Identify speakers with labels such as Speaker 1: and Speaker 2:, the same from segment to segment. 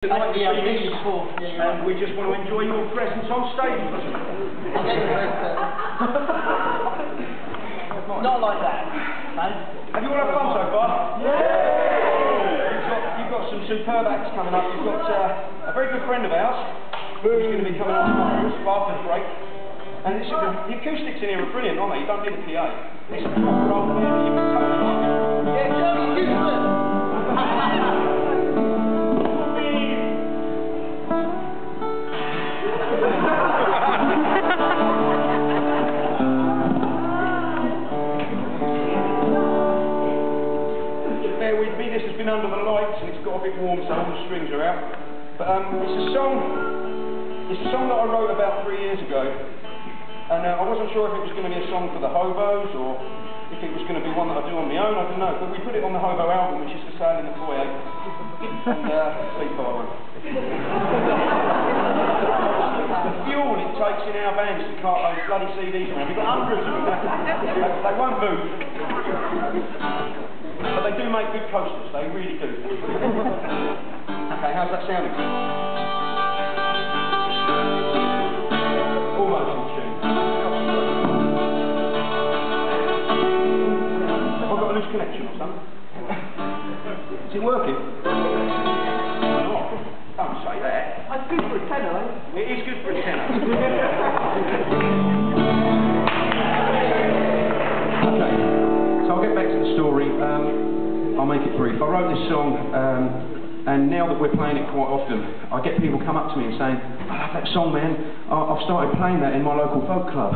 Speaker 1: Tonight and we just want to enjoy your presence on stage.
Speaker 2: Not like that.
Speaker 1: Have you all had fun so far? Yeah! You've got some superb acts coming up. You've got a very good friend of ours who's going to be coming on tomorrow after the break. And this is the acoustics in here are brilliant, aren't they? You don't need a PA. It's a proper old band that you can totally like.
Speaker 2: Yeah, Joey's useless!
Speaker 1: Bear with me, this has been under the lights and it's got a bit warm, so all the strings are out. But it's a song that I wrote about 3 years ago, and I wasn't sure if it was going to be a song for the Hobos or if it was going to be one that I do on my own, I don't know. But we put it on the Hobo album, which is for sale in the foyer. And sleep on. The fuel it takes in our vans to cart those bloody CDs around. We've got hundreds of them. They won't move. But they do make good coasters, they really do. Okay, how's that sounding? Almost in tune. Have I got a loose connection or something? Is it working? Not. Don't say that.
Speaker 2: That's good for a tenner, eh?
Speaker 1: It is good for a tenner. Okay, so I'll get back to the story. I'll make it brief. I wrote this song, and now that we're playing it quite often, I get people come up to me and saying, "I love that song, man. I've started playing that in my local folk club."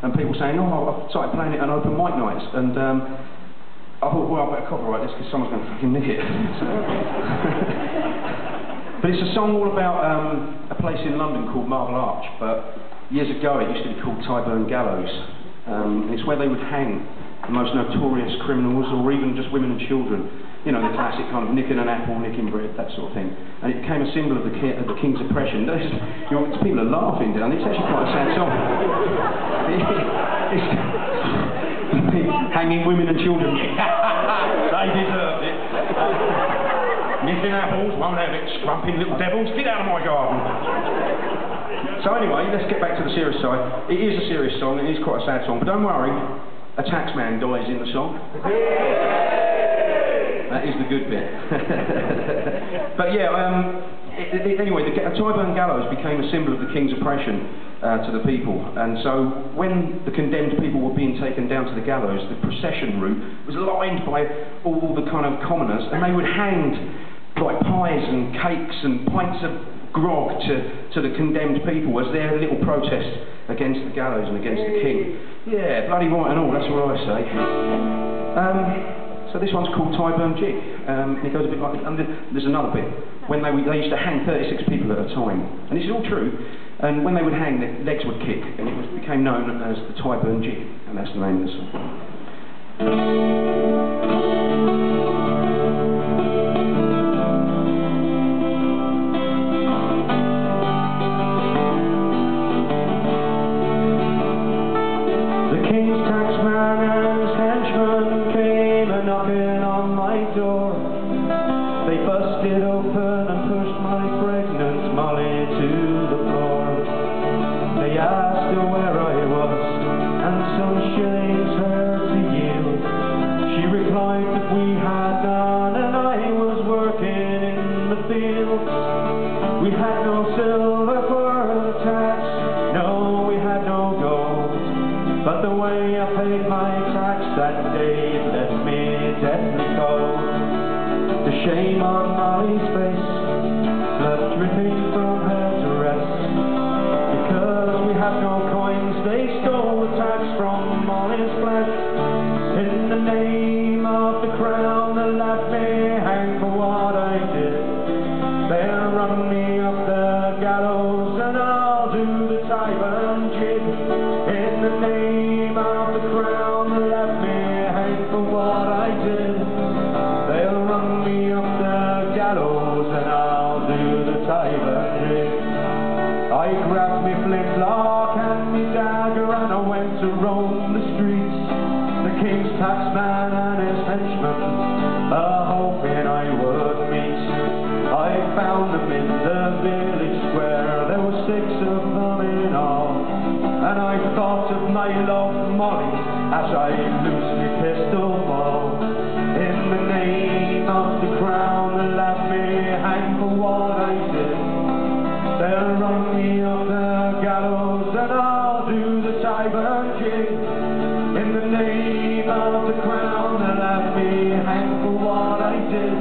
Speaker 1: And people saying, "Oh, I've started playing it on open mic nights." And I thought, well, I better copyright this because someone's going to fucking nick it. But it's a song all about a place in London called Marble Arch, but years ago it used to be called Tyburn Gallows. It's where they would hang the most notorious criminals, or even just women and children. You know, the classic kind of nicking an apple, nicking bread, that sort of thing. And it became a symbol of the king's oppression. People are laughing down. It's actually quite a sad song. Hanging women and children. They deserved it. Nicking apples, won't have it. Scrumping little devils, get out of my garden. So anyway, let's get back to the serious side. It is a serious song, it is quite a sad song, but don't worry, a taxman dies in the song. That is the good bit. But yeah, anyway, the Tyburn Gallows became a symbol of the king's oppression to the people, and so when the condemned people were being taken down to the gallows, the procession route was lined by all the kind of commoners, and they would hand like pies and cakes and pints of grog to the condemned people as their little protest against the gallows and against the king. Yeah, bloody right and all, that's what I say. So this one's called Tyburn Jig. It goes a bit like, and there's another bit, when they used to hang 36 people at a time. And this is all true, and when they would hang, their legs would kick, and it became known as the Tyburn Jig, and that's the name of the song.
Speaker 3: They busted open and pushed my pregnant Molly to the floor. They asked her where I was and some shillings her to yield. She replied that we had none and I was working in the field. We had no silver for the tax, no, we had no gold, but the way I paid my tax that day left me deathly cold. The shame on Molly's face, blood dripping from her dress. Because we had no coins, they stole the tax from Molly's flesh. In the name of the crown, they'll let me hang for what I did. They'll run me up the gallows and I'll do the Tyburn Jig. In the name of the crown, they'll let me hang for what I did. They'll run me up the my love Molly as I loose me pistol ball. In the name of the crown, they'll let me hang for what I did. They'll run me off the gallows and I'll do the Tyburn jig. In the name of the crown, they'll let me hang for what I did.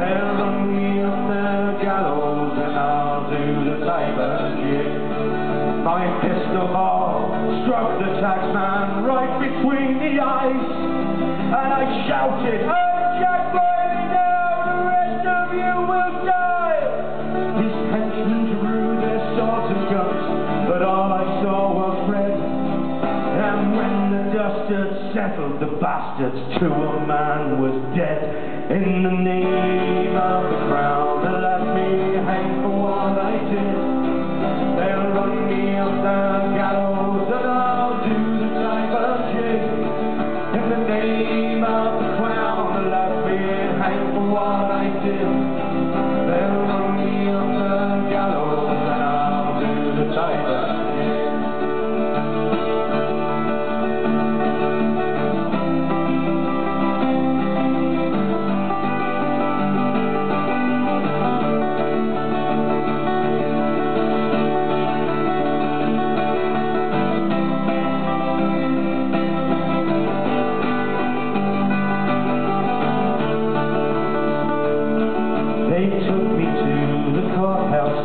Speaker 3: They'll run me off the gallows and I'll do the Tyburn jig. My pistol ball struck the taxman right between the eyes, and I shouted, "Oh, Jack, burn me now, the rest of you will die." His henchmen drew their swords and guns, but all I saw was red. And when the dust had settled, the bastards to a man was dead. In the name of the crown, they let me hang for what I did. They'll run me up the gallows and I'll do the Tyburn jig. In the name of the crown, they'll let me hang for what I did. They'll run me up the gallows and I'll do the Tyburn jig. They took me to the courthouse,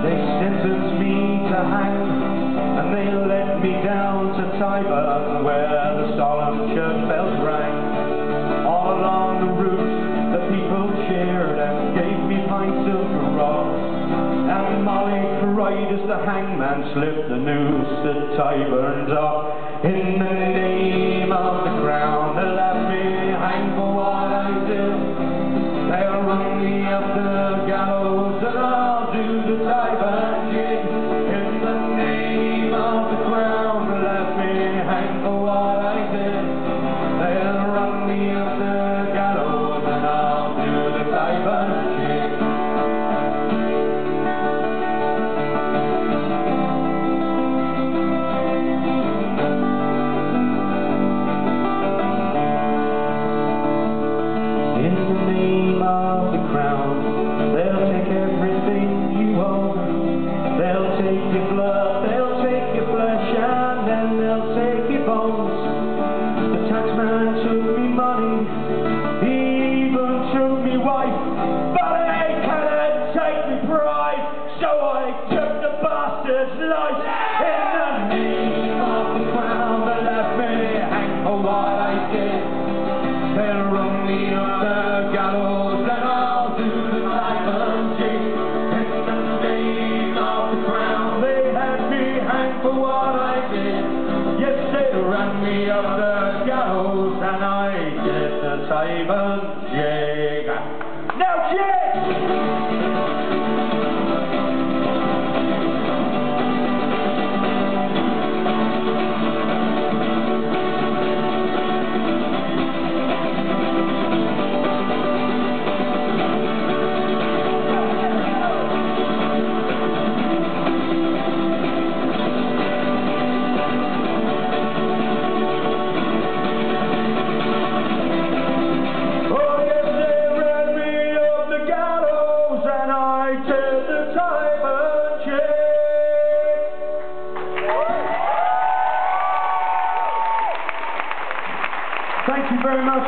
Speaker 3: they sentenced me to hang, and they led me down to Tyburn, where the solemn church bells rang. All along the route, the people cheered and gave me pints of grog, and Molly cried as the hangman slipped the noose that Tyburn's off. In the name of the crown, they let me hang for what I did. They'll run me up the gallows and I'll do the Tyburn jig. In the name of the crown, they'll let me hang for what I did. They'll run me up the gallows and I'll do the Tyburn jig. In the name of the crown, they'll take everything you own. They'll take your blood, they'll take your flesh, and then they'll take your bones. The taxman took me money, he even took me wife, but they cannot take me pride, so I took the bastard's life. In the name of the crown, they let me hang for what I did. They'll run me up the gallows and I'll do the Tyburn jig. In the name of the crown, they had me hang for what I did. Yes, they ran me up the gallows and I did the Tyburn jig. Now, jig! Thank you very much.